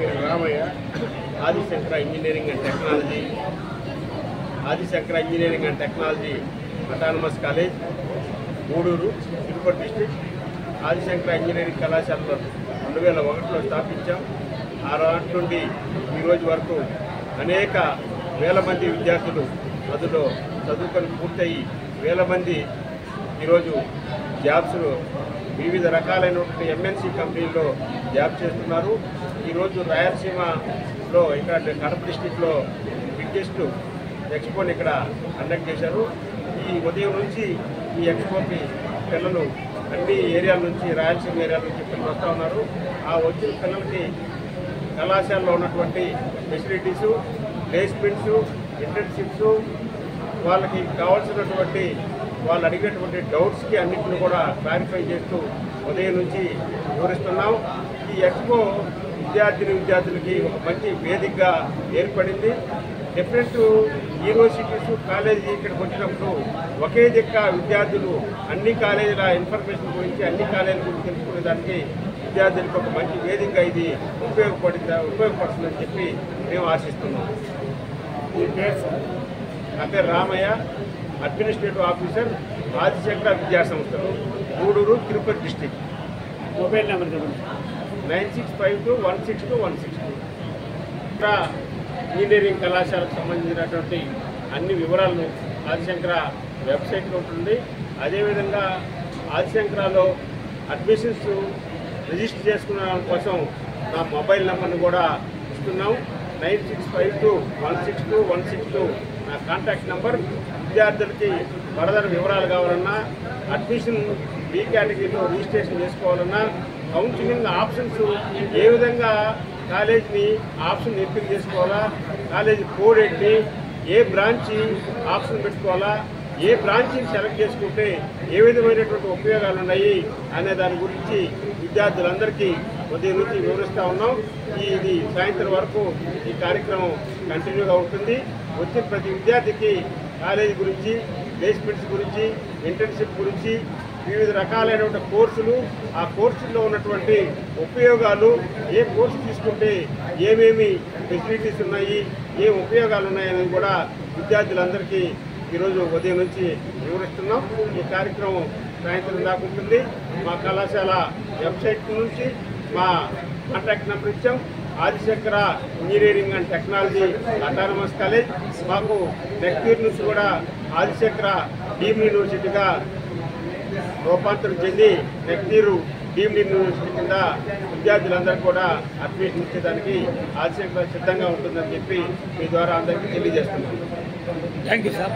పేరు Ramayya. Adishankara engineering and technology autonomous college, Gudur, Tirupati district. Adishankara engineering కళాశాలలో 2001లో స్థాపించాం. ఆ రోజు నుండి ఈరోజు వరకు అనేక వేల మంది విద్యార్థులు అందులో చదువుకొని పూర్తయి వేల మంది ఈరోజు జాబ్స్లో వివిధ రకాలైనటువంటి ఎంఎన్సీ కంపెనీల్లో జాబ్ చేస్తున్నారు. ఈరోజు రాయలసీమలో ఇక్కడ కడప డిస్ట్రిక్ట్లో బిగ్గెస్ట్ ఎక్స్పోని ఇక్కడ కండక్ట్ చేశారు. ఈ ఉదయం నుంచి ఈ ఎక్స్పోకి పిల్లలు అన్ని ఏరియాల నుంచి, రాయలసీమ ఏరియాల నుంచి పిల్లలు వస్తూ ఉన్నారు. ఆ వచ్చిన పిల్లలకి కళాశాలలో ఉన్నటువంటి ఫెసిలిటీసు, ప్లేస్మెంట్స్, ఇంటర్న్షిప్స్, వాళ్ళకి కావాల్సినటువంటి వాళ్ళు అడిగేటువంటి డౌట్స్కి అన్నింటిని కూడా క్లారిఫై చేస్తూ ఉదయం నుంచి వివరిస్తున్నాం. ఈ ఎక్స్పో విద్యార్థులకి ఒక మంచి వేదికగా ఏర్పడింది. డిఫరెంట్ యూనివర్సిటీస్, కాలేజీ ఇక్కడికి వచ్చినప్పుడు ఒకే దిక్క విద్యార్థులు అన్ని కాలేజీల ఇన్ఫర్మేషన్ గురించి, అన్ని కాలేజీల గురించి తెలుసుకునేదానికి విద్యార్థులకు ఒక మంచి వేదికగా ఇది ఉపయోగపడుతుందని చెప్పి మేము ఆశిస్తున్నాం. నా పేరు రామయ్య, అడ్మినిస్ట్రేటివ్ ఆఫీసర్, ఆదిశంకర విద్యా సంస్థలు, Gudur, Tirupati district. Mobile number 9652162162. ఇక్కడ ఇంజనీరింగ్ కళాశాలకు సంబంధించినటువంటి అన్ని వివరాలను ఆదిశంకర వెబ్సైట్లో ఉంటుంది. అదేవిధంగా ఆదిశంకరలో అడ్మిషన్స్ రిజిస్టర్ చేసుకున్న కోసం నా మొబైల్ నెంబర్ని కూడా ఇస్తున్నాం. 9652162162 నా కాంటాక్ట్ నెంబర్. విద్యార్థులకి ఫర్దర్ వివరాలు కావాలన్నా, అడ్మిషన్ బి కేటగిరీలో రిజిస్ట్రేషన్ చేసుకోవాలన్నా, కౌన్సిలింగ్ ఆప్షన్స్ ఏ విధంగా కాలేజీని ఆప్షన్ ఎంపిక చేసుకోవాలా, కాలేజీ కోడ్ ఏంటి, ఏ బ్రాంచి ఆప్షన్ పెట్టుకోవాలా, ఏ బ్రాంచిని సెలెక్ట్ చేసుకుంటే ఏ విధమైనటువంటి ఉపయోగాలు ఉన్నాయి అనే దాని గురించి విద్యార్థులందరికీ ఉదయం నుంచి వివరిస్తూ ఉన్నాం. ఇది సాయంత్రం వరకు ఈ కార్యక్రమం కంటిన్యూగా ఉంటుంది. వచ్చిన ప్రతి విద్యార్థికి కాలేజీ గురించి, ప్లేస్మెంట్స్ గురించి, ఇంటర్న్షిప్ గురించి, వివిధ రకాలైనటువంటి కోర్సులు, ఆ కోర్సుల్లో ఉన్నటువంటి ఉపయోగాలు, ఏ కోర్సు తీసుకుంటే ఏమేమి ఫెసిలిటీస్ ఉన్నాయి, ఏ ఉపయోగాలు ఉన్నాయని కూడా విద్యార్థులందరికీ ఈరోజు ఉదయం నుంచి వివరిస్తున్నాం. ఈ కార్యక్రమం సాయంత్రం దాకా ఉంటుంది. మా కళాశాల వెబ్సైట్ నుంచి మా కాంటాక్ట్ నెంబర్ ఇచ్చాం. Adi Shankara engineering and technology autonomous college. మాకు నెక్స్ట్ ఇయర్ నుంచి కూడా ఆదిశంకర డీమ్డ్ యూనివర్సిటీగా రూపాంతరం చెంది నెక్స్ట్ ఇయర్ డీమ్డ్ యూనివర్సిటీ కింద విద్యార్థులందరూ కూడా అడ్మిషన్ ఇచ్చేదానికి ఆదిశంకర సిద్ధంగా ఉంటుందని చెప్పి మీ ద్వారా అందరికీ తెలియజేస్తున్నాం. Thank you sir.